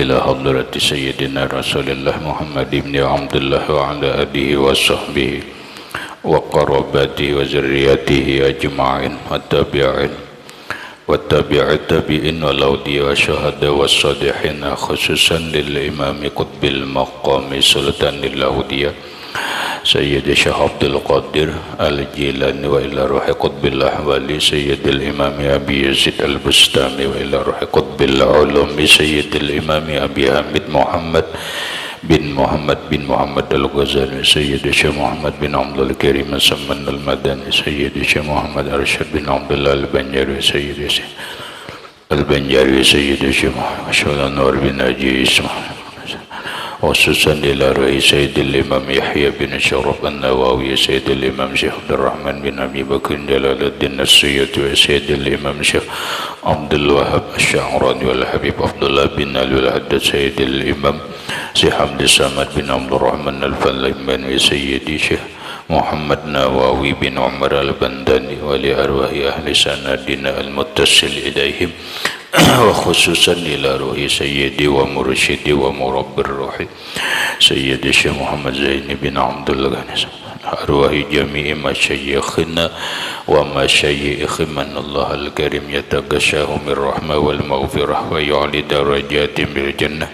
إلى حضرة سيدنا رسول الله محمد بن عبد الله وعلى آله وصحبه وقرابته وذريته أجمعين والتابعين والتابع التابعين والأولياء والشهداء والصالحين خصوصا للإمام قطب المقام سلطان الأولياء سيد الشيخ عبد القادر الجيلاني وإلى روح قطب الأحوال سيد الإمام أبي يزيد البستامي وإلى روح قطب العلوم سيد الإمام أبي حميد محمد بن محمد الغزالي سيد الشيخ محمد بن عبد الكريم السمن المدني سيد الشيخ محمد أرشد بن عبد الله البنجاري سيد الشيخ البنجاري سيد الشيخ محمد نور بن أجي اسماعيل خصوصا إلى رئيس سيد الإمام يحيى بن شرف النووي سيد الإمام شيخ عبد الرحمن بن أبي بكر جلال الدين السيوطي وسيد الإمام شيخ عبد الوهاب الشعراني والحبيب عبد الله بن علي الحداد سيد الإمام شيخ عبد الصمد بن عبد الرحمن الفلاحي سيدي شيخ محمد نواوي بن عمر البنداني ولأرواح أهل سندنا المتصل إليهم وخصوصا إلى روح سيدي ومرشدي ومربي الروح سيدي الشيخ محمد زين بن عبد الغني أرواح جميع مشايخنا ومشايخ من الله الكريم يتغشاهم الرحمة والمغفرة ويعلي درجاتهم بالجنة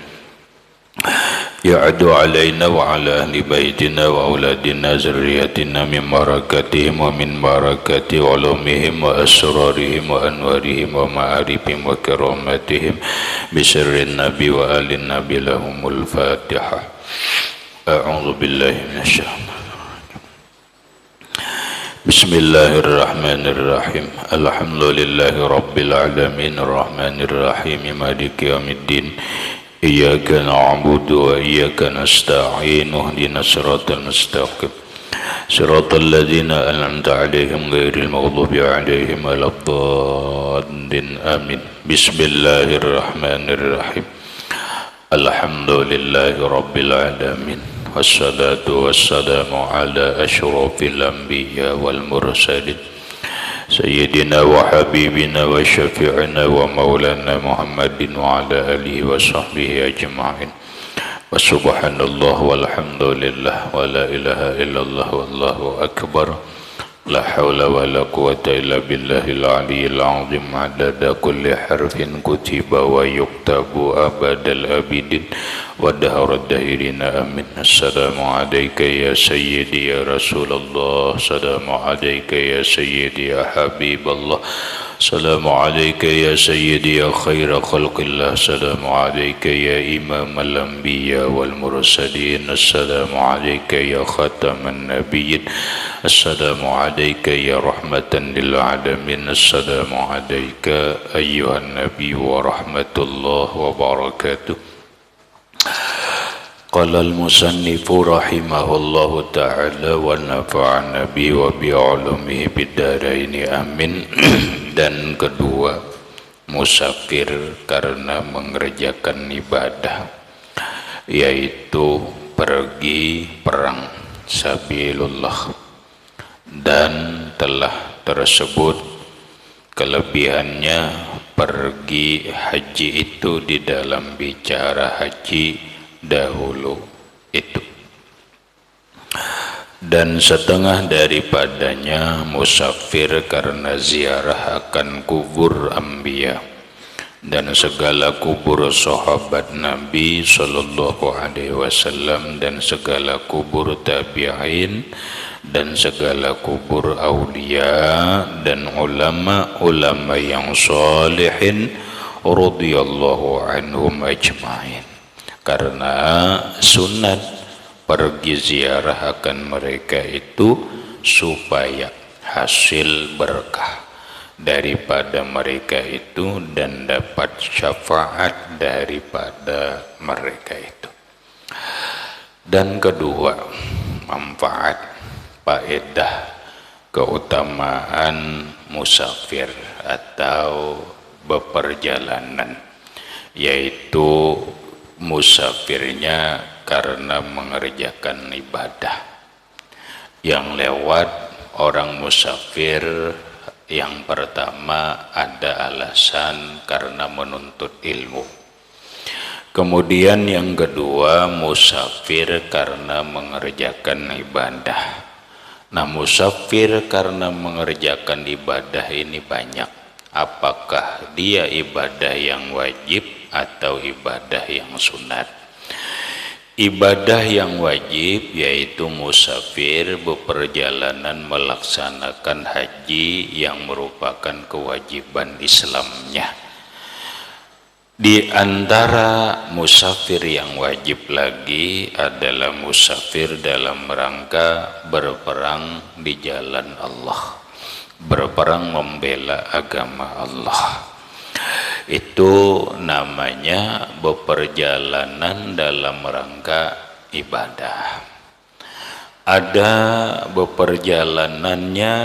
يعد علينا وعلى أهل بيتنا وأولادنا ذريتنا من بركاتهم ومن بركات علومهم وأسرارهم وأنوارهم ومعارفهم وكراماتهم بسر النبي وآل النبي لهم الفاتحة. أعوذ بالله من الشيطان. بسم الله الرحمن الرحيم. الحمد لله رب العالمين الرحمن الرحيم مالك يوم الدين إياك نعبد وإياك نستعين اهدنا الصراط المستقيم صراط الذين أنعمت عليهم غير المغضوب عليهم ولا الضالين آمين. بسم الله الرحمن الرحيم. الحمد لله رب العالمين والصلاة والسلام على أشرف الأنبياء والمرسلين سيدنا وحبيبنا وشفيعنا ومولانا محمد وعلى آله وصحبه أجمعين وسبحان الله والحمد لله ولا إله إلا الله والله أكبر لا حول ولا قوة إلا بالله العلي العظيم عدد كل حرف كتب ويكتب أبد الآبدين ودهر الداهرين آمين. السلام عليك يا سيدي يا رسول الله السلام عليك يا سيدي يا حبيب الله السلام عليك يا سيدي يا خير خلق الله السلام عليك يا إمام الأنبياء والمرسلين السلام عليك يا خاتم النبيين السلام عليك يا رحمة للعالمين السلام عليك أيها النبي ورحمة الله وبركاته. قال المصنف رحمه الله تعالى ونفعنا به وبعلومه بالدارين آمين. Dan kedua, musafir karena mengerjakan ibadah, yaitu pergi perang sabilullah, dan telah tersebut kelebihannya pergi haji itu di dalam bicara haji dahulu itu, dan setengah daripadanya musafir karena ziarah akan kubur anbiya dan segala kubur sahabat Nabi sallallahu alaihi wasallam dan segala kubur tabi'in dan segala kubur aulia dan ulama-ulama yang salihin radhiyallahu anhum ajma'in. Karena sunat pergi ziarah akan mereka itu supaya hasil berkah daripada mereka itu dan dapat syafaat daripada mereka itu. Dan kedua, manfaat, faedah, keutamaan musafir atau beperjalanan, yaitu musafirnya karena mengerjakan ibadah. Yang lewat orang musafir yang pertama ada alasan karena menuntut ilmu. Kemudian yang kedua, musafir karena mengerjakan ibadah. Nah, musafir karena mengerjakan ibadah ini banyak. Apakah dia ibadah yang wajib atau ibadah yang sunat? Ibadah yang wajib yaitu musafir beperjalanan melaksanakan haji yang merupakan kewajiban Islamnya. Di antara musafir yang wajib lagi adalah musafir dalam rangka berperang di jalan Allah, berperang membela agama Allah. Itu namanya beperjalanan dalam rangka ibadah. Ada beperjalanannya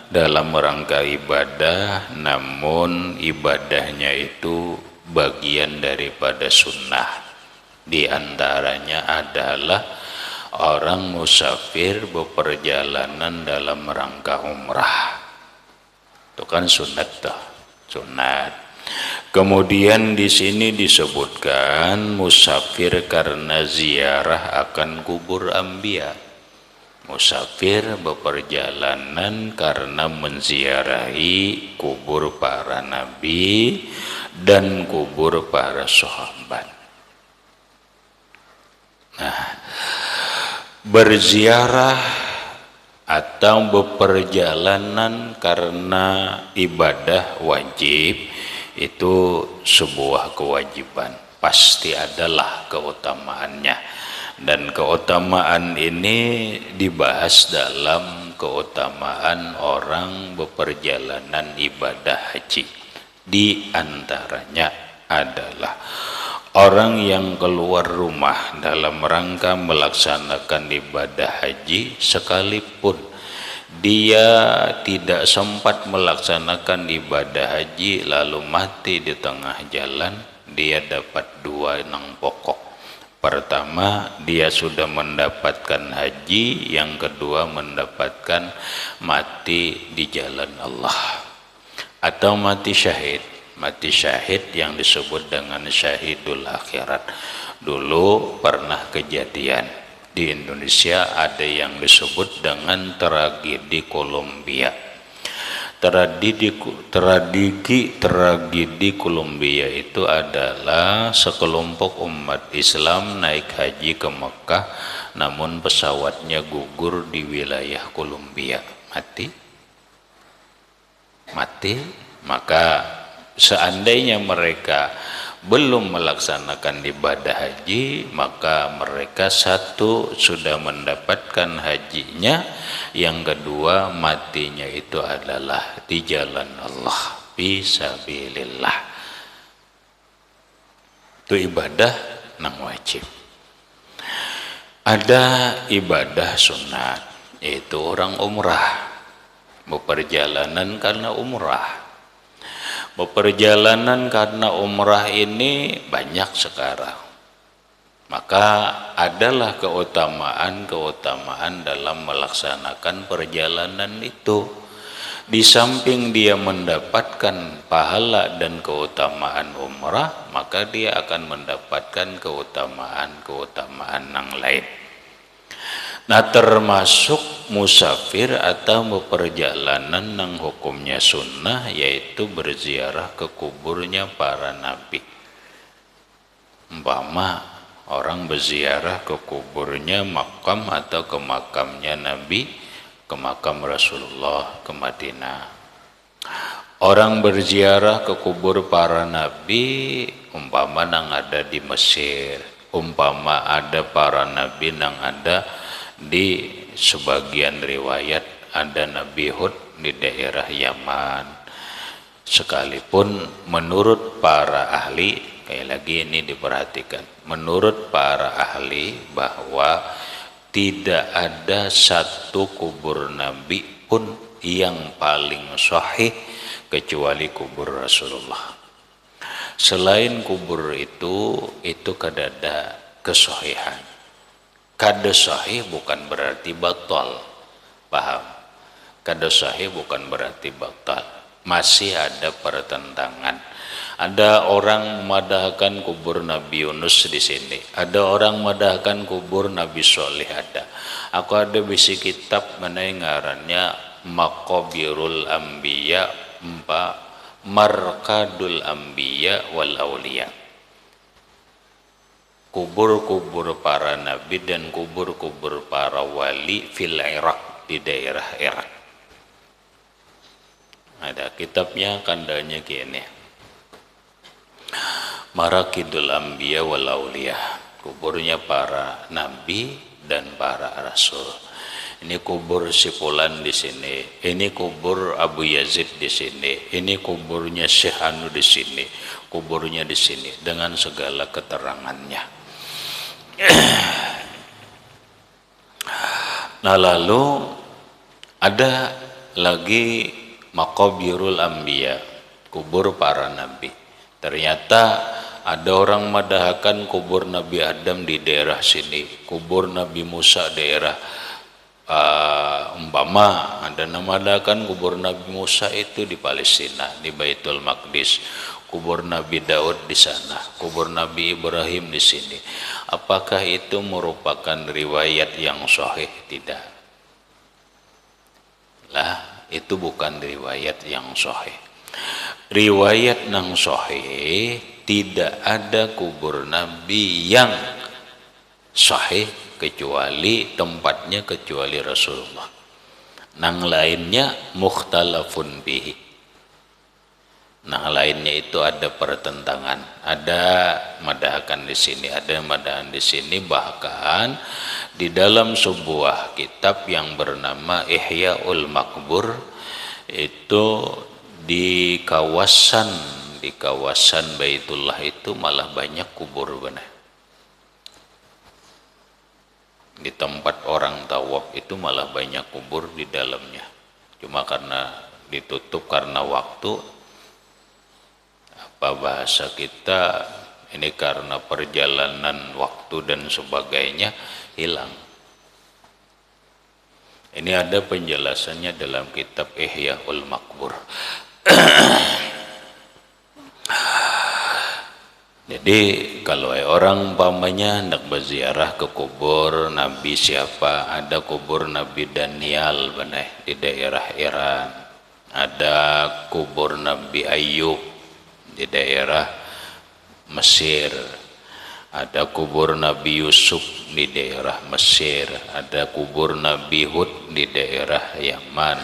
dalam rangka ibadah, namun ibadahnya itu bagian daripada sunnah. Di antaranya adalah orang musafir beperjalanan dalam rangka umrah. Itu kan sunat tuh, sunat. Kemudian di sini disebutkan musafir karena ziarah akan kubur anbiya. Musafir beperjalanan karena menziarahi kubur para nabi dan kubur para sahabat. Nah, berziarah atau beperjalanan karena ibadah wajib itu sebuah kewajiban, pasti adalah keutamaannya, dan keutamaan ini dibahas dalam keutamaan orang beperjalanan ibadah haji. Di antaranya adalah orang yang keluar rumah dalam rangka melaksanakan ibadah haji, sekalipun dia tidak sempat melaksanakan ibadah haji lalu mati di tengah jalan, dia dapat dua yang pokok. Pertama, dia sudah mendapatkan haji, yang kedua mendapatkan mati di jalan Allah atau mati syahid. Mati syahid yang disebut dengan syahidul akhirat. Dulu pernah kejadian di Indonesia, ada yang disebut dengan tragedi Kolombia. Tragedi Kolombia itu adalah sekelompok umat Islam naik haji ke Mekah, namun pesawatnya gugur di wilayah Kolombia. Mati, maka seandainya mereka belum melaksanakan ibadah haji, maka mereka satu sudah mendapatkan hajinya, yang kedua matinya itu adalah di jalan Allah, fisabilillah. Itu ibadah yang wajib. Ada ibadah sunat, yaitu orang umrah, beperjalanan karena umrah. Beperjalanan karena umrah ini banyak sekarang. Maka adalah keutamaan dalam melaksanakan perjalanan itu. Di samping dia mendapatkan pahala dan keutamaan umrah, maka dia akan mendapatkan keutamaan yang lain. Nah, termasuk musafir atau beperjalanan yang hukumnya sunnah, yaitu berziarah ke kuburnya para nabi. Umpama orang berziarah ke kuburnya makam atau ke makamnya Nabi, ke makam Rasulullah ke Madinah. Orang berziarah ke kubur para nabi, umpama yang ada di Mesir, umpama ada para nabi yang ada di sebagian riwayat ada Nabi Hud di daerah Yaman. Sekalipun menurut para ahli, kayak lagi ini diperhatikan, menurut para ahli bahwa tidak ada satu kubur Nabi pun yang paling sahih kecuali kubur Rasulullah. Selain kubur itu kadada kesahihan. Kada sahih bukan berarti batal, paham? Kada sahih bukan berarti batal. Masih ada pertentangan Ada orang madahkan kubur Nabi Yunus di sini. Ada orang madahkan kubur Nabi Soleh ada. Aku ada bisi kitab mana yang ngarannya Maqabirul Anbiya Markadul Anbiya wal Auliya. Kubur-kubur para nabi dan kubur-kubur para wali fil Irak, di daerah Irak. Ada kitabnya kandanya gini. Marakidul Anbiya wal Auliya, kuburnya para nabi dan para rasul. Ini kubur si Fulan di sini, ini kubur Abu Yazid di sini, ini kuburnya Syekh Anu di sini, kuburnya di sini dengan segala keterangannya. Nah, lalu ada lagi Maqabirul Anbiya, kubur para nabi. Ternyata ada orang madahkan kubur Nabi Adam di daerah sini, kubur Nabi Musa daerah umpama ada namadakan kubur Nabi Musa itu di Palestina, di Baitul Maqdis, kubur Nabi Daud di sana, kubur Nabi Ibrahim di sini. Apakah itu merupakan riwayat yang sahih? Tidak. Lah, itu bukan riwayat yang sahih. Riwayat yang sahih tidak ada kubur Nabi yang sahih kecuali tempatnya kecuali Rasulullah. Nang lainnya mukhtalafun bihi. Nang lainnya itu ada pertentangan, ada madahkan di sini, ada madahan di sini, bahkan di dalam sebuah kitab yang bernama Ihyaul Maqbur itu di kawasan Baitullah itu malah banyak kubur benar. Di tempat orang tawaf itu malah banyak kubur di dalamnya. Cuma karena ditutup karena waktu, apa bahasa kita ini karena perjalanan waktu dan sebagainya hilang. Ini ada penjelasannya dalam kitab Ihyaul Maqbur. Jadi kalau orang umpamanya hendak berziarah ke kubur Nabi siapa, ada kubur Nabi Daniel benar di daerah Iran, ada kubur Nabi Ayub di daerah Mesir, ada kubur Nabi Yusuf di daerah Mesir, ada kubur Nabi Hud di daerah Yaman,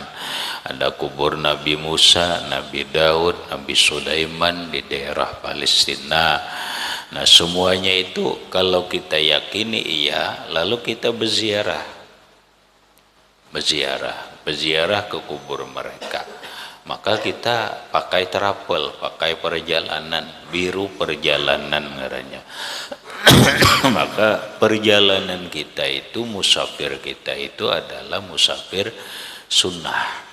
ada kubur Nabi Musa, Nabi Daud, Nabi Sulaiman di daerah Palestina. Nah, semuanya itu kalau kita yakini iya, lalu kita berziarah ke kubur mereka. Maka kita pakai travel, pakai perjalanan, biru perjalanan ngarannya. Maka perjalanan kita itu, musafir kita itu adalah musafir sunnah.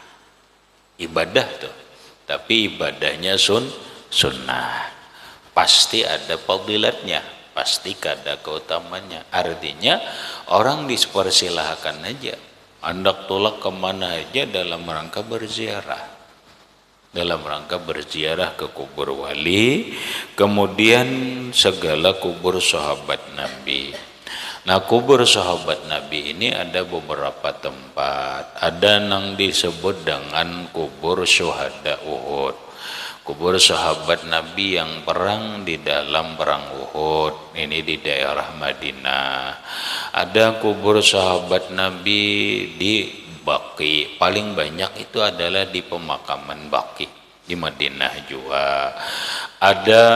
Ibadah tuh, tapi ibadahnya sunnah. Pasti ada fadilatnya, pasti ada keutamanya. Artinya orang dipersilahkan aja, hendak tolak kemana aja dalam rangka berziarah. Dalam rangka berziarah ke kubur wali, kemudian segala kubur sahabat Nabi. Nah, kubur sahabat Nabi ini ada beberapa tempat. Ada yang disebut dengan kubur syuhada Uhud. Kubur sahabat Nabi yang perang di dalam perang Uhud, ini di daerah Madinah. Ada kubur sahabat Nabi di Baqi, paling banyak itu adalah di pemakaman Baqi di Madinah juga. Ada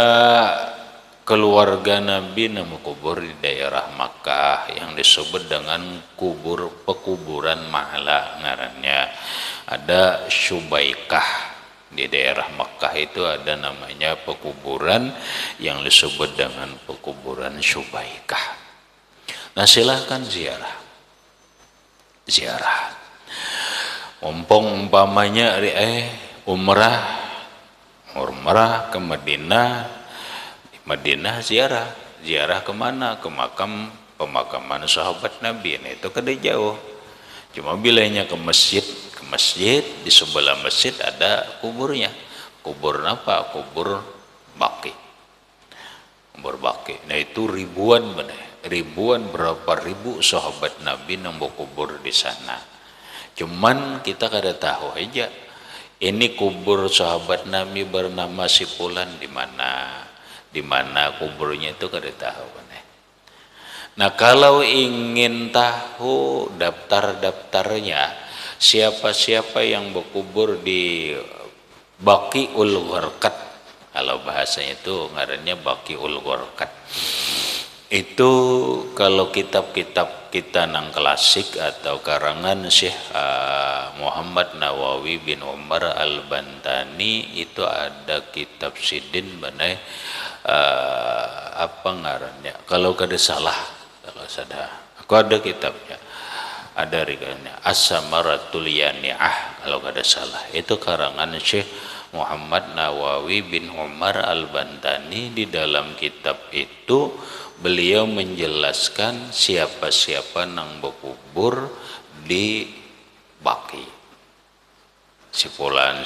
keluarga Nabi nama kubur di daerah Makkah yang disebut dengan pekuburan Ma'la ngarannya. Ada Syubaikah di daerah Makkah itu ada namanya pekuburan yang disebut dengan pekuburan Syubaikah. Nah, silahkan ziarah. Umpamanya umrah ke Madinah ziarah kemana? Ke pemakaman sahabat Nabi. Nah, itu kada jauh, cuma bilanya ke masjid di sebelah masjid ada kuburnya. Kubur apa? Kubur Baqi. Kubur Baqi. Nah itu ribuan bener. Ribuan, berapa ribu sahabat Nabi yang berkubur di sana. Cuman kita kada tahu aja ini kubur sahabat Nabi bernama si Fulan di mana kuburnya itu kada tahu bener. Nah kalau ingin tahu daftar-daftarnya siapa-siapa yang berkubur di Baqiul Gharqad, kalau bahasanya itu ngarannya Baqiul Gharqad. Itu kalau kitab-kitab kita nang klasik atau karangan Syekh Muhammad Nawawi bin Umar Al-Bantani, itu ada kitab sidin banai apa ngarannya, kalau kada salah, kalau sada aku ada kitabnya, ada rikannya As-Samaratul Yani'ah kalau kada salah, itu karangan Syekh Muhammad Nawawi bin Umar Al-Bantani. Di dalam kitab itu beliau menjelaskan siapa-siapa nang berkubur di Baqi, si fulan.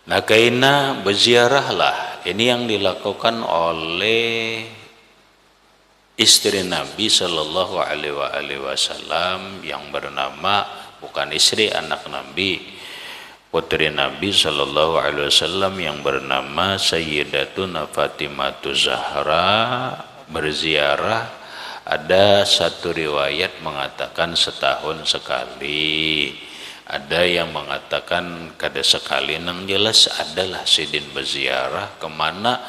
Nah kaina berziarahlah, ini yang dilakukan oleh istri Nabi Shallallahu Alaihi Wasallam yang bernama, bukan istri, anak Nabi, putri Nabi Shallallahu Alaihi Wasallam yang bernama Sayyidatuna Fatimah Zahra berziarah. Ada satu riwayat mengatakan setahun sekali, ada yang mengatakan kada sekali. Nang jelas adalah sidin berziarah kemana?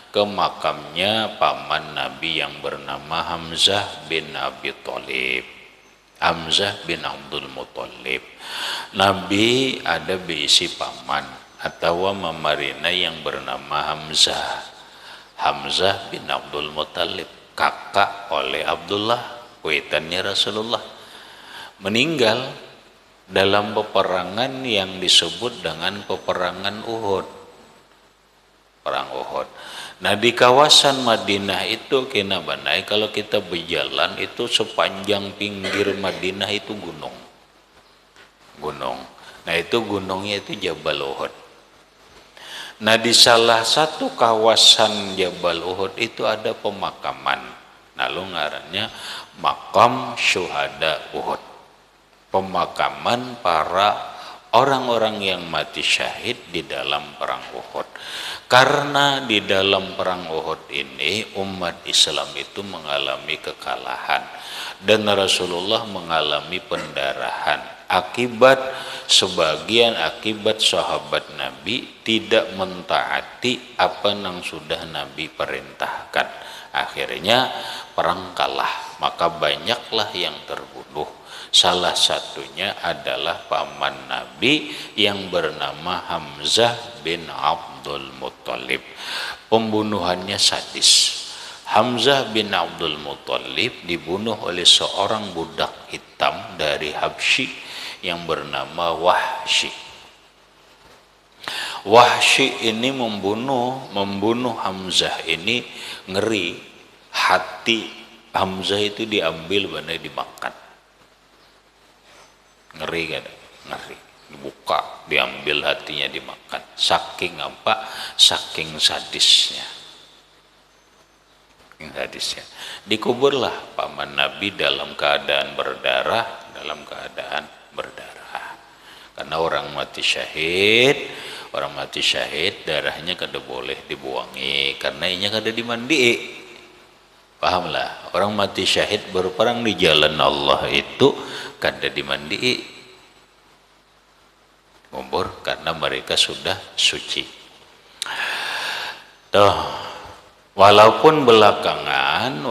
Ke makamnya paman Nabi yang bernama Hamzah bin Abi Thalib, Hamzah bin Abdul Muthalib. Nabi ada beisi paman atau mamarina yang bernama Hamzah bin Abdul Muthalib, kakak oleh Abdullah, kuitannya Rasulullah, meninggal dalam peperangan yang disebut dengan peperangan Uhud, perang Uhud. Nah di kawasan Madinah itu kena banai, kalau kita berjalan itu sepanjang pinggir Madinah itu gunung. Nah itu gunungnya itu Jabal Uhud. Nah di salah satu kawasan Jabal Uhud itu ada pemakaman. Nah lu ngarannya Makam Syuhada Uhud. Pemakaman para orang-orang yang mati syahid di dalam perang Uhud. Karena di dalam perang Uhud ini umat Islam itu mengalami kekalahan dan Rasulullah mengalami pendarahan akibat sahabat Nabi tidak mentaati apa yang sudah Nabi perintahkan. Akhirnya perang kalah, maka banyaklah yang terbunuh. Salah satunya adalah paman Nabi yang bernama Hamzah bin Abdul Muthalib. Pembunuhannya sadis. Hamzah bin Abdul Muthalib dibunuh oleh seorang budak hitam dari Habsyi yang bernama Wahsy. Wahsy ini membunuh Hamzah ini, ngeri. Hati Hamzah itu diambil benar dimakan. Ngeri kan? Ngeri. Dibuka, diambil hatinya dimakan. Saking apa? Saking sadisnya. Dikuburlah paman Nabi dalam keadaan berdarah, karena orang mati syahid darahnya kada boleh dibuangi, karena inya kada dimandi. Pahamlah, orang mati syahid berperang di jalan Allah itu kada dimandi, kubur karena mereka sudah suci. Walaupun belakangan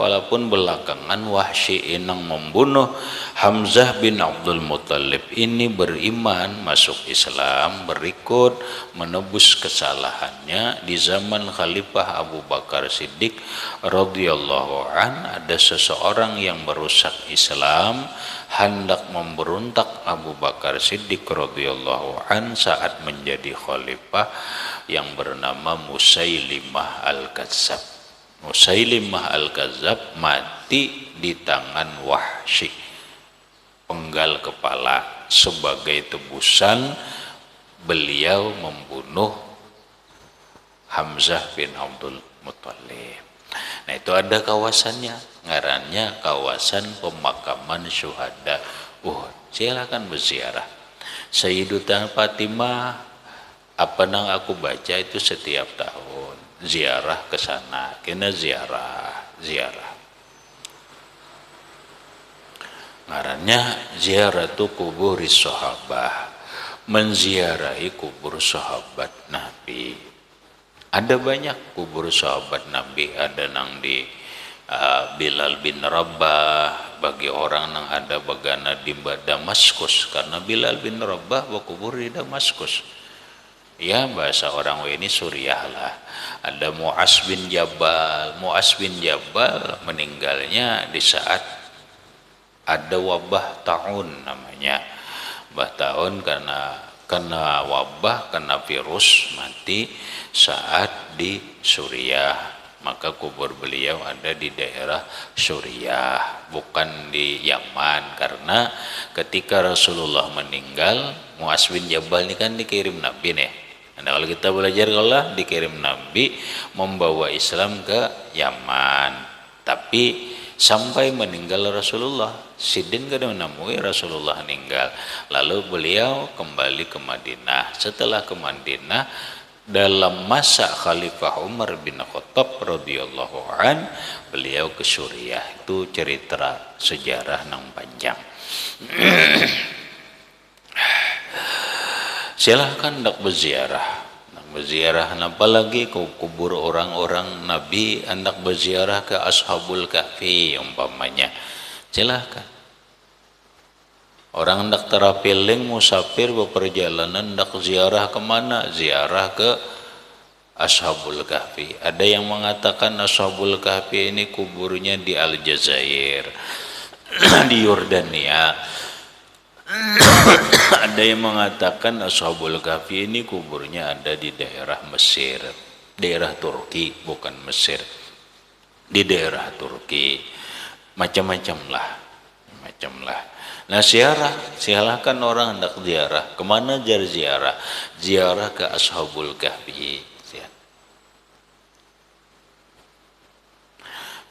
Wahsy inang membunuh Hamzah bin Abdul Muthalib ini beriman, masuk Islam, berikut menebus kesalahannya di zaman Khalifah Abu Bakar Siddiq radhiyallahu an. Ada seseorang yang merusak Islam, hendak memberontak Abu Bakar Siddiq radhiyallahu an saat menjadi khalifah, yang bernama Musailimah Al-Kadzab. Musailimah Al-Kadzab mati di tangan Wahsy, penggal kepala sebagai tebusan beliau membunuh Hamzah bin Abdul Muthalib. Nah itu ada kawasannya, ngarannya kawasan pemakaman syuhada. Silakan berziarah. Sayyidatuna Fatimah, apa nang aku baca itu setiap tahun ziarah ke sana, kena ziarah. Ngarannya ziaratu kuburis sahabah, menziarahi kubur sahabat Nabi. Ada banyak kubur sahabat Nabi, ada nang di Bilal bin Rabah, bagi orang yang ada bagana di Damaskus, karena Bilal bin Rabah berkubur di Damaskus. Ya bahasa orang ini Suriah lah. Ada Mu'az bin Jabal. Mu'az bin Jabal meninggalnya di saat ada wabah taun namanya. Wabah taun karena wabah, karena virus mati saat di Suriah. Maka kubur beliau ada di daerah Suriah, bukan di Yaman, karena ketika Rasulullah meninggal, Mu'az bin Jabal ini kan dikirim Nabi nih. Nah, kalau kita belajar kalau dikirim Nabi membawa Islam ke Yaman, tapi sampai meninggal Rasulullah, Sidin kada menemui Rasulullah meninggal, lalu beliau kembali ke Madinah. Setelah ke Madinah, dalam masa Khalifah Umar bin Khattab radhiyallahu an, beliau ke Suriah. Itu cerita sejarah nang panjang. Silahkan hendak berziarah. Apalagi ke kubur orang-orang Nabi, hendak berziarah ke Ashabul Kahfi umpamanya. Silahkan. Orang hendak terapiling musafir berperjalanan hendak ziarah kemana? Ziarah ke Ashabul Kahfi. Ada yang mengatakan Ashabul Kahfi ini kuburnya di Aljazair, di Yordania. Ada yang mengatakan Ashabul Kahfi ini kuburnya ada di daerah Mesir, daerah Turki, bukan Mesir, di daerah Turki. Macam-macam lah. Nah silahkan orang hendak ziarah. Kemana ziarah? Ziarah ke Ashabul Kahfi.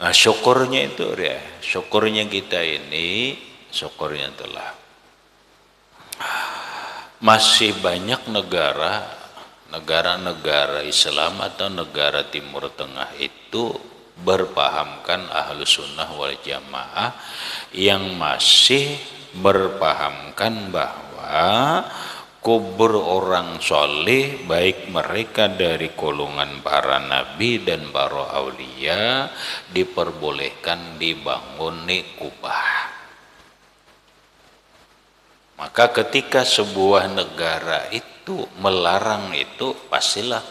Nah syukurnya itu ya, syukurnya kita ini, syukurnya telah masih banyak negara-negara Islam atau negara Timur Tengah itu berpahamkan Ahlus Sunnah wal Jamaah, yang masih berpahamkan bahwa kubur orang soleh, baik mereka dari golongan para nabi dan para aulia, diperbolehkan dibangun kubah. Maka ketika sebuah negara itu melarang itu, pastilah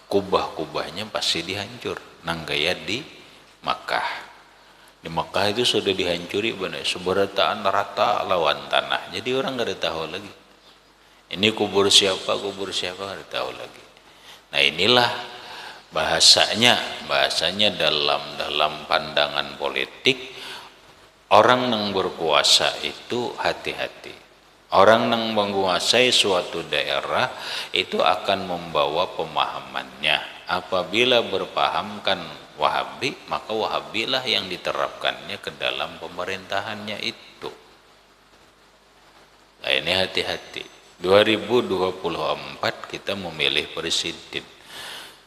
kubah-kubahnya pasti dihancur. Nanggaya di Makkah. Di Makkah itu sudah dihancuri benar, seberataan rata lawan tanah. Jadi orang nggak ada tahu lagi. Ini kubur siapa nggak ada tahu lagi. Nah inilah bahasanya dalam pandangan politik, orang yang berkuasa itu hati-hati. Orang yang menguasai suatu daerah itu akan membawa pemahamannya. Apabila berpahamkan Wahabi, maka Wahabilah yang diterapkannya ke dalam pemerintahannya itu. Nah ini hati-hati. 2024 kita memilih presiden.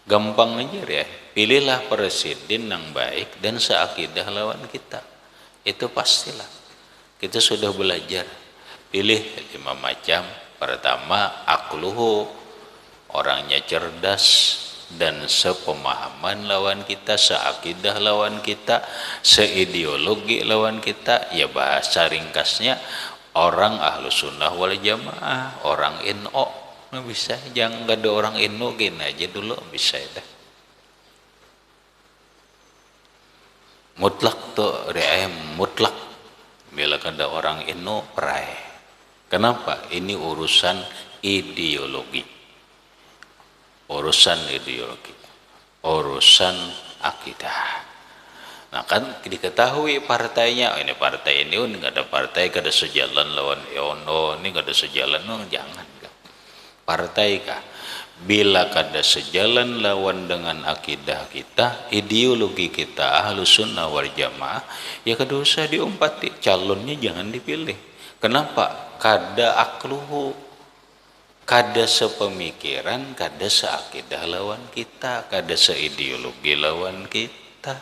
Gampang aja ya, pilihlah presiden yang baik dan seakidah lawan kita. Itu pastilah. Kita sudah belajar. Pilih 5 macam. Pertama, akluhu, orangnya cerdas dan sepemahaman lawan kita, seakidah lawan kita, seideologi lawan kita. Ya bahasa ringkasnya orang Ahlus Sunnah wal Jamaah, orang NU. Nggak bisa, jangan nggak ada orang NU gini aja dulu bisa dah. Mutlak tuh mutlak. Bila ada orang NU perai. Kenapa? Ini urusan ideologi. Urusan akidah. Nah kan diketahui partainya, ini partai ini nggak ada partai, nggak ada sejalan lawan Yono, ini nggak ada sejalan, jangan. partai kah? Bila kada sejalan lawan dengan akidah kita, ideologi kita Ahlus Sunnah wal Jamaah, ya kada usah diumpati, calonnya jangan dipilih. Kenapa? Kada akluhu, kada sepemikiran, kada seakidah lawan kita, kada seideologi lawan kita.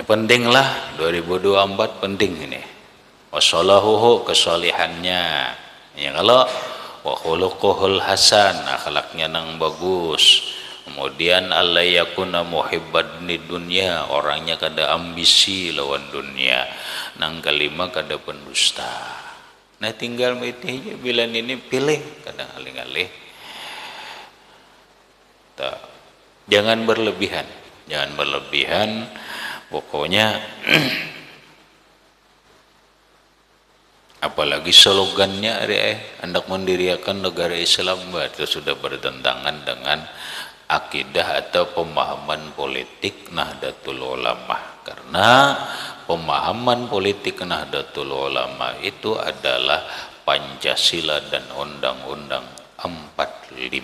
Pentinglah 2024 penting ini. Wassalahuhu, kesalihannya. Ya kalau wa khuluquhul hasan, akhlaknya nang bagus. Kemudian alla yakuna muhibban dunya, orangnya kada ambisi lawan dunia. Nang kelima kada pendusta. Nah tinggal mitihnya bila ini pilih, kadang alih-alih. Jangan berlebihan, jangan berlebihan. Pokoknya apalagi slogannya hendak mendirikan negara Islam, itu sudah bertentangan dengan akidah atau pemahaman politik Nahdlatul Ulama. Karena pemahaman politik Nahdlatul Ulama itu adalah Pancasila dan Undang-Undang 45.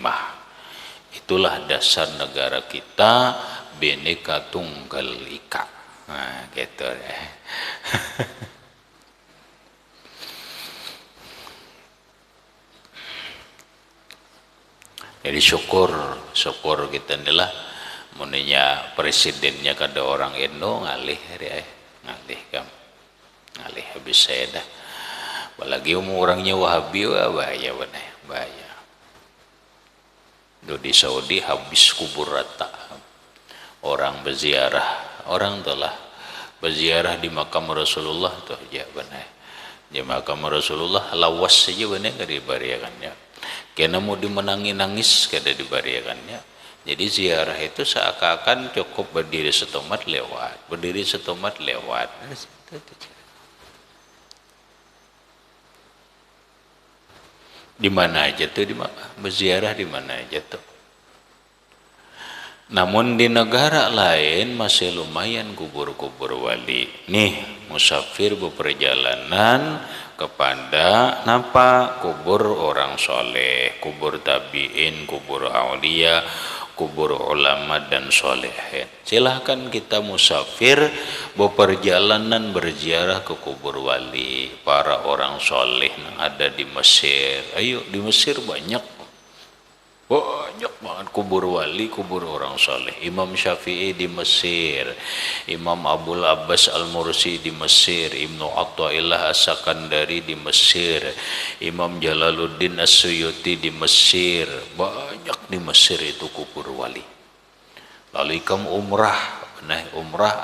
Itulah dasar negara kita, Bhinneka Tunggal Ika. Nah, gitu ya. Jadi syukur kita inilah muninya presidennya kada orang Indo ngalih habis saya dah. Apalagi orangnya Wahabi, bahaya benar, bahaya. Di Saudi habis kubur rata. Orang berziarah, orang telah berziarah di makam Rasulullah tuh ya benar. Di makam Rasulullah lawas saja benar kada dibariakannya. Kena mau dimenangi nangis kada dibariakannya. Jadi ziarah itu seakan-akan cukup berdiri setomat lewat. Di mana aja tuh berziarah di mana aja tuh. Namun di negara lain masih lumayan kubur-kubur wali. Nih musafir berperjalanan kepada kubur orang soleh, kubur tabiin, kubur aulia, kubur ulama dan solehin. Silahkan kita musafir berperjalanan berziarah ke kubur wali, para orang soleh yang ada di Mesir. Ayo, di Mesir banyak banget kubur wali, kubur orang soleh. Imam Syafi'i di Mesir, Imam Abul Abbas Al-Mursi di Mesir, Ibnu Athaillah As-Sakandari di Mesir, Imam Jalaluddin As-Suyuti di Mesir. Banyak di Mesir itu kubur wali. Lalu ikam umrah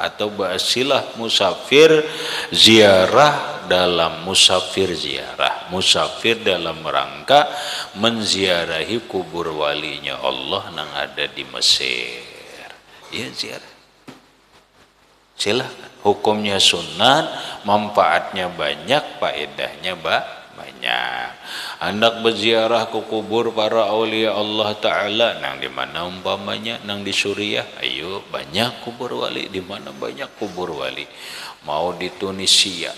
atau basilah musafir ziarah dalam musafir dalam rangka menziarahi kubur walinya Allah yang ada di Mesir. Ya ziarah. Silahkan. Hukumnya sunat, manfaatnya banyak, faedahnya banyak. Hendak berziarah ke kubur para aulia Allah Ta'ala, nang di mana umpamanya, nang di Suriah, ayo banyak kubur wali, di mana banyak kubur wali. Mau di Tunisia,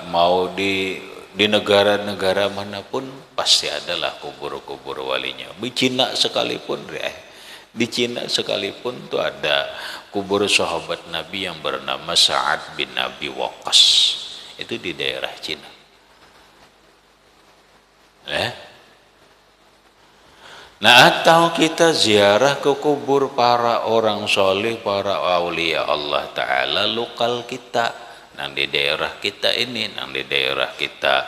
mau di negara-negara manapun pasti adalah kubur-kubur walinya. Di Cina sekalipun tuh ada kubur sahabat Nabi yang bernama Sa'ad bin Abi Waqqas. Itu di daerah Cina. Nah, atau kita ziarah ke kubur para orang soleh, para aulia Allah Ta'ala lokal kita, nang di daerah kita ini, nang di daerah kita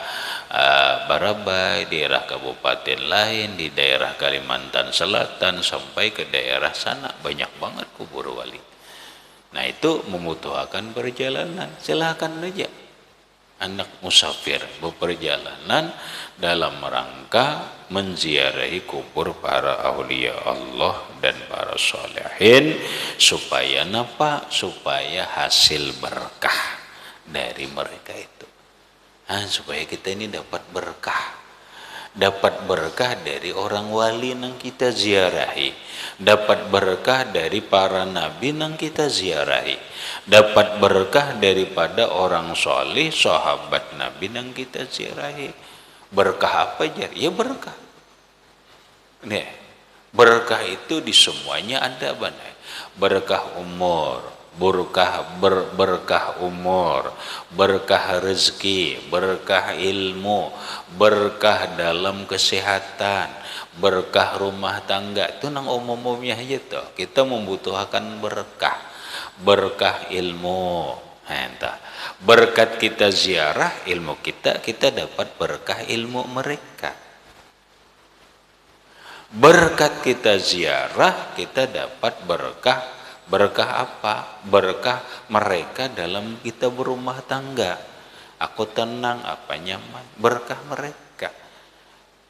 Barabai, daerah kabupaten lain, di daerah Kalimantan Selatan sampai ke daerah sana banyak banget kubur wali. Nah itu membutuhkan perjalanan. Silakan aja anak musafir berperjalanan dalam rangka menziarahi kubur para aulia Allah dan para solehin supaya supaya hasil berkah dari mereka itu. Supaya kita ini dapat berkah dapat berkah dari orang wali nang kita ziarahi, dapat berkah dari para nabi nang kita ziarahi, dapat berkah daripada orang soleh sahabat nabi nang kita ziarahi. Berkah apa aja? Ya berkah. Nih, berkah itu di semuanya ada banyak. Berkah umur, berkah umur, berkah rezeki, berkah ilmu, berkah dalam kesehatan, berkah rumah tangga. Itu nang umum-umumnya aja tuh. Kita membutuhkan berkah, berkah ilmu. Entah. Berkat kita ziarah ilmu kita dapat berkah ilmu mereka. Berkat kita ziarah kita dapat berkah. Berkah apa? Berkah mereka dalam kita berumah tangga. Aku tenang, apa nyaman, berkah mereka.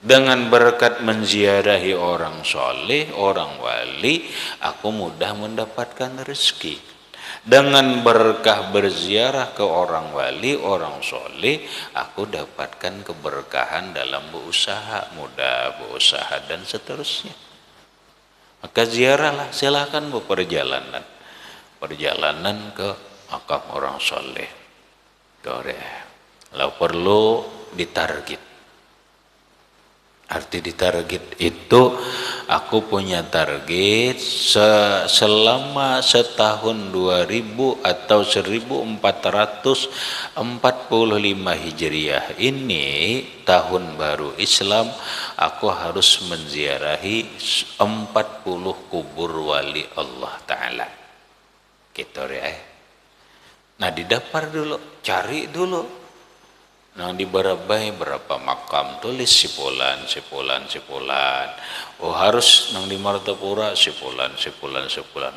Dengan berkat menziarahi orang soleh, orang wali, aku mudah mendapatkan rezeki. Dengan berkah berziarah ke orang wali, orang soleh, aku dapatkan keberkahan dalam berusaha, mudah berusaha dan seterusnya. Maka ziarahlah, silakan berperjalanan, perjalanan ke makam orang soleh. Kalau perlu ditarget. Arti ditarget itu aku punya target selama setahun 2000 atau 1445 Hijriah ini tahun baru Islam, aku harus menziarahi 40 kubur wali Allah Ta'ala. Gitu ya. Nah didaftar dulu, cari dulu. Nang di Barabai berapa makam, tulis sipulan. Oh harus nang di Martapura sipulan.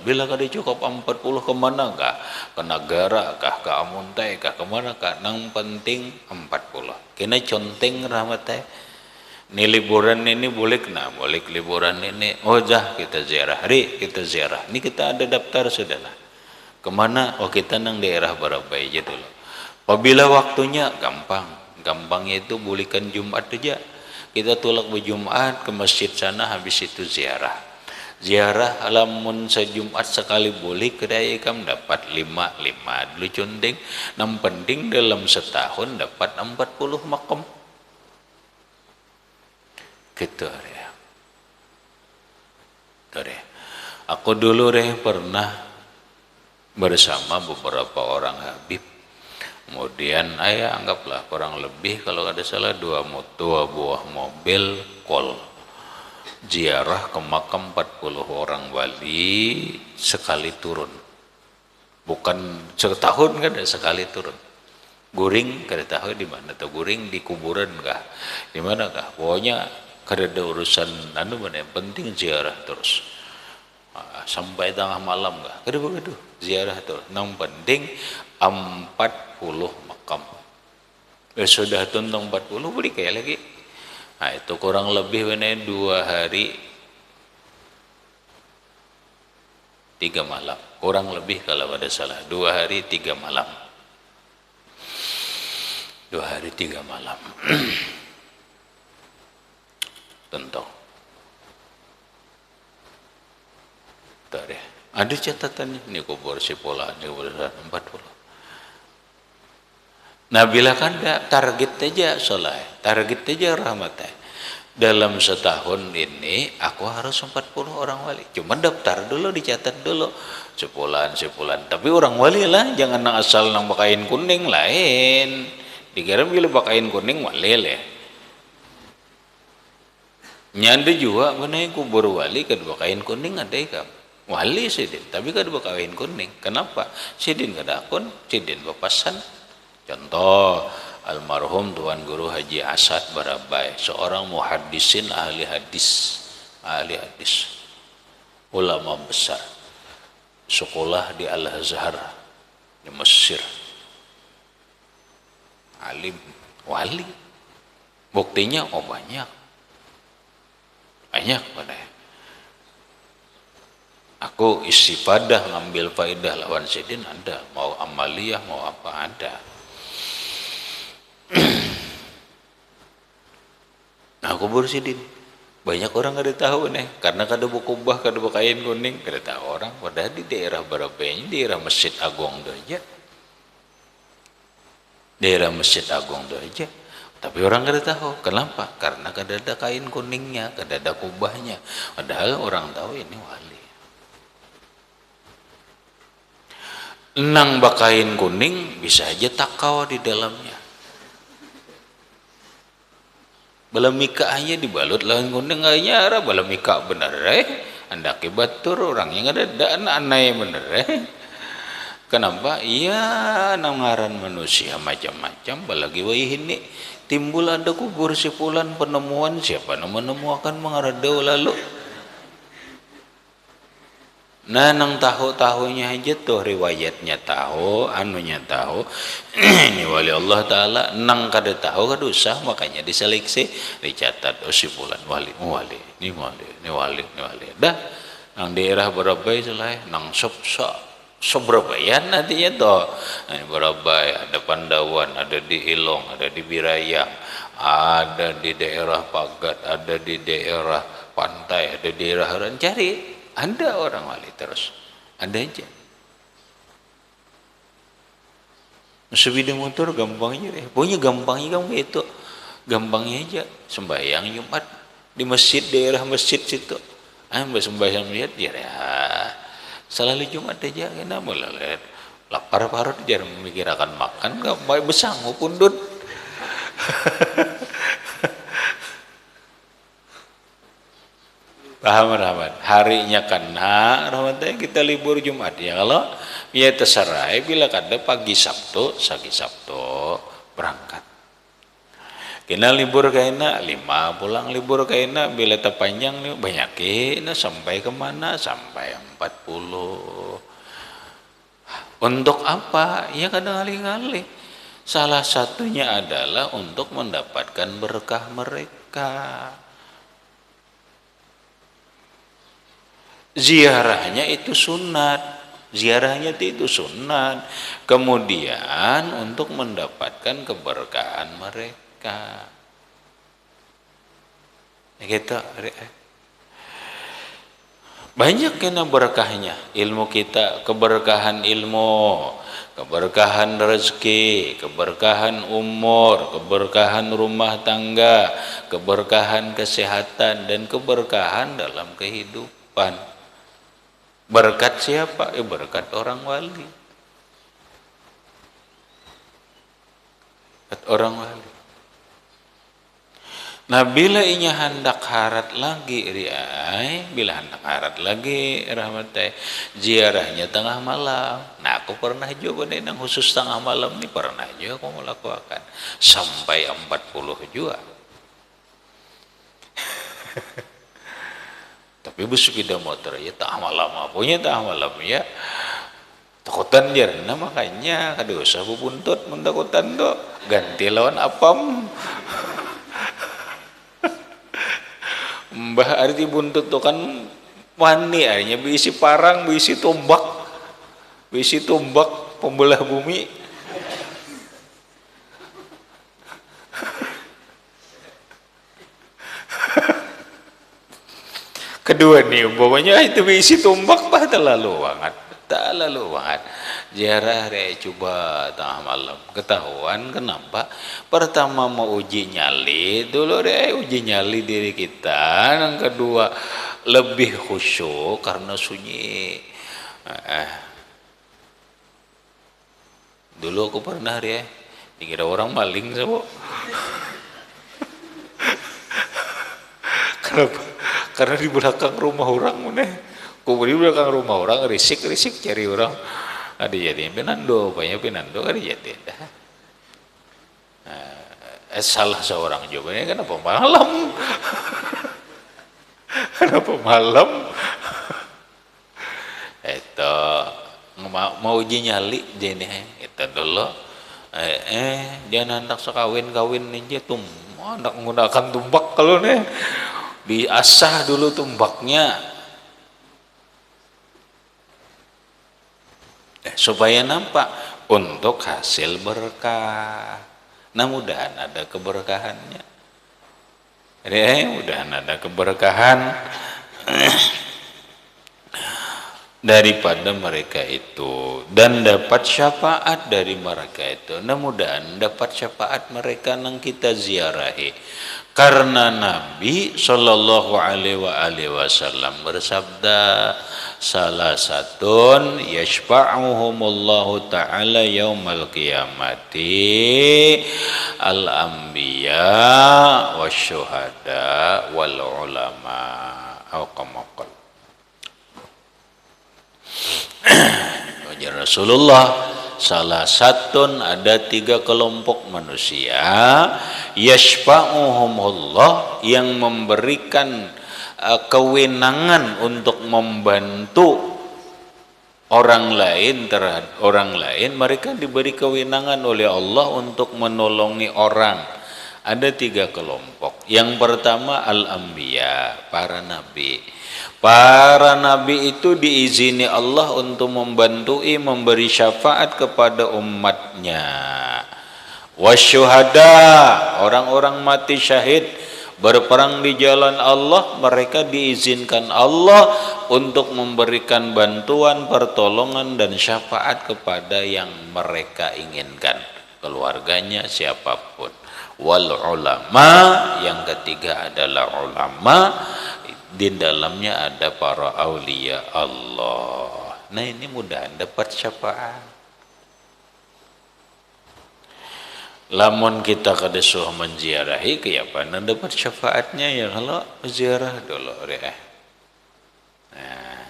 Bila kada cukup 40 kemana kah? Ke negara kah? Ke Amuntai kah? Kemana kah? Nang penting 40. Kena conteng rahmatnya. Ini liburan ini boleh kena, boleh liburan ini. Oh jah kita ziarah, hari kita ziarah. Ini kita ada daftar sudah lah. Kemana? Oh kita nang daerah Barabai aja dulu. Apabila waktunya gampangnya itu bolehkan Jumat aja. Kita tolak berjumat ke masjid sana, habis itu ziarah. Ziarah alamun sejumat sekali boleh, kedai kam dapat 5 dulu conteng. Yang penting dalam setahun dapat 40 makam. Gitu ya. Aku dulu pernah bersama beberapa orang Habib. Kemudian anggaplah kurang lebih kalau ada salah 2 buah mobil kol ziarah ke makam 40 orang wali sekali turun. Bukan setahun kan, sekali turun. Guring kada tahu di mana tuh, guring di kuburan kah? Di mana kah? Pokoknya kada ada urusan mana, yang penting ziarah terus. Sampai tengah malam kah? Kada begitu, ziarah terus. Yang penting 40 makam. Sudah tuntang 40 beli kayak lagi. Nah itu kurang lebih 2 hari 3 malam. Kurang lebih kalau ada salah 2 hari 3 malam. 2 hari 3 malam. Tuntang. Tuh deh. Ada catatannya. Ini kubur Sipola, ini kubur 40. Nah bila kan target aja soleh, target aja rahmatnya. Dalam setahun ini aku harus 40 orang wali. Cuma daftar dulu, dicatat dulu. Sepulan. Tapi orang wali lah, jangan asal nang pakain kuning lain. Dikira bila pakain kuning wali lah. Nyanda juga mana kubur wali kad pakain kuning ada ikam. Wali sidin, tapi kad pakain kuning. Kenapa? Sidin kada akun, sidin papasan. Contoh almarhum Tuan Guru Haji Asad Barabai, seorang muhaddisin ahli hadis, ulama besar, sekolah di Al-Azhar di Mesir, alim, wali. Buktinya banyak pada. Aku istifadah ngambil faedah lawan sidin ada, mau amaliyah mau apa ada. kubur sidin. Banyak orang kada tahu nih, karena kada kubah, kada kain kuning, kada tahu orang. Padahal di daerah Barabenya, daerah Masjid Agung tu aja. Daerah Masjid Agung tu aja. Tapi orang kada tahu. Kenapa? Karena kada ada kain kuningnya, kada ada kubahnya. Padahal orang tahu ini wali. Nang bakain kuning bisa aja takawa di dalamnya. Balamikanya dibalut lawan kuning kayaknya arah balamika bener andaki batur orang yang ada aneh bener kenapa iya nangaran manusia macam-macam balagi wai ini timbul ada kubur sipulan penemuan siapa menemukan mengarado lalu nah nang tahu-tahunya aja tuh riwayatnya tahu anunya tahu ini wali Allah Ta'ala nang kada tahu kada usah makanya diseleksi dicatat si bulan wali ini wali dah nang daerah Barabai selai nang Sobrabayan nantinya toh nah, Barabai ada Pandawan ada di Ilong ada di Birayang ada di daerah Pagat ada di daerah Pantai ada di daerah Rancari ada orang wali terus ada aja sepeda motor gampangnya deh pokoknya gampangnya kamu itu gampangnya aja sembahyang Jumat di masjid daerah masjid situ sembahyang lihat ya selalu Jumat aja kena mulai lapar parut jangan memikirkan makan gak baik besangu pundut paham Rahmat harinya kena Rahmatnya kita libur Jumat ya kalau ya terserah bila kada pagi Sabtu berangkat kena libur kaina 5 pulang libur kaina bila terpanjang nih banyak kena sampai kemana sampai 40 untuk apa ya kadang kali-kali salah satunya adalah untuk mendapatkan berkah mereka ziarahnya itu sunat kemudian untuk mendapatkan keberkahan mereka gitu banyak kena berkahnya ilmu kita keberkahan ilmu keberkahan rezeki keberkahan umur keberkahan rumah tangga keberkahan kesehatan dan keberkahan dalam kehidupan berkat siapa? Berkat orang wali. Berkat orang wali. Nah bila inya hendak harat lagi bila hendak harat lagi rahmatai ziarahnya tengah malam. Nah aku pernah juga nih nang khusus tengah malam nih pernah juga aku melakukan sampai 40 juga. Tapi bersepeda motor ya tak malam punya tak malam ya takutan jarna makanya kada usah bubuntut mentakutan tuh ganti lawan apam mbah arti buntut tuh kan wani akhirnya berisi parang berisi tombak pembelah bumi kedua nih umpamanya itu isi tombak terlalu banget ziarah coba tengah malam ketahuan kenapa pertama mau uji nyali dulu uji nyali diri kita yang kedua lebih khusyuk karena sunyi dulu aku pernah dikira orang maling sama kenapa karena di belakang rumah orang kubur di belakang rumah orang risik cari orang ada jadi pinando kan jadi salah seorang jawabannya kenapa malam itu mau uji nyali jadi itu dulu jangan hendak sekawin aja tuh hendak menggunakan tumbak kalau nih diasah dulu tumbaknya supaya nampak untuk hasil berkah nah mudahan ada keberkahannya Udah ada keberkahan daripada mereka itu dan dapat syafaat dari mereka itu. Mudah-mudahan dapat syafaat mereka nang kita ziarahi. Karena Nabi Shallallahu Alaihi Wasallam bersabda, salah satun yashfa'uhumullahu ta'ala yaumal qiyamati al-anbiya wasyuhada wal ulama atau kama qala. Rasulullah, salah satun ada 3 kelompok manusia yashfa'uhumullah yang memberikan kewenangan untuk membantu orang lain terhadap orang lain. Mereka diberi kewenangan oleh Allah untuk menolongi orang. Ada 3 kelompok. Yang pertama al-anbiya, para nabi. Para nabi itu diizini Allah untuk membantui, memberi syafaat kepada umatnya. Wasyuhada, orang-orang mati syahid berperang di jalan Allah, mereka diizinkan Allah untuk memberikan bantuan, pertolongan dan syafaat kepada yang mereka inginkan, keluarganya, siapapun. Wal ulama, yang ketiga adalah ulama, di dalamnya ada para aulia Allah. Nah, ini mudah dapat syafaat. Lamun kita kada suh menziarahi kayapan dapat syafaatnya ya kalau ziarah dulu deh. Nah,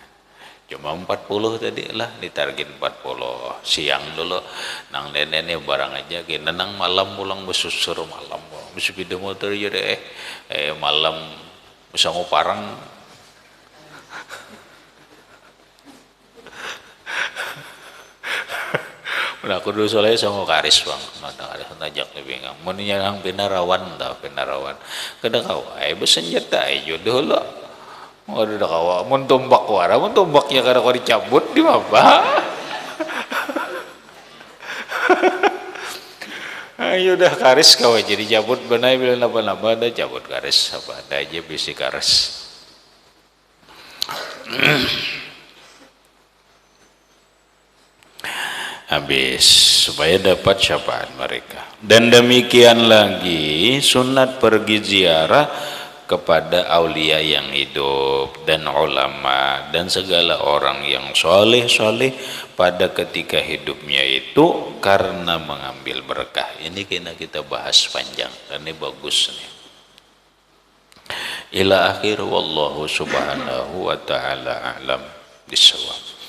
cuma 40 tadi lah, ditarget 40 siang dulu nang nenek barang aja kita nang malam pulang besusur malam sepeda motor aja deh malam bisa nguparang. Udah aku dulu soalnya sama karis bang, mana karis najak lebih bingung. Mau nyerang pinarawan tau pinarawan. Kada kau, bersenjata jodoh lo. Mau ada kau, mau tombak wara, mau tombaknya kada kau dicabut di apa? Ayo udah karis kau jadi cabut benai bila napa-napa ada cabut karis apa ada aja bisi karis. Habis supaya dapat syafaat mereka. Dan demikian lagi sunat pergi ziarah kepada aulia yang hidup dan ulama dan segala orang yang soleh pada ketika hidupnya itu karena mengambil berkah. Ini kena kita bahas panjang dan ini bagus nih. Ila akhir wallahu subhanahu wa ta'ala a'lam bisawab.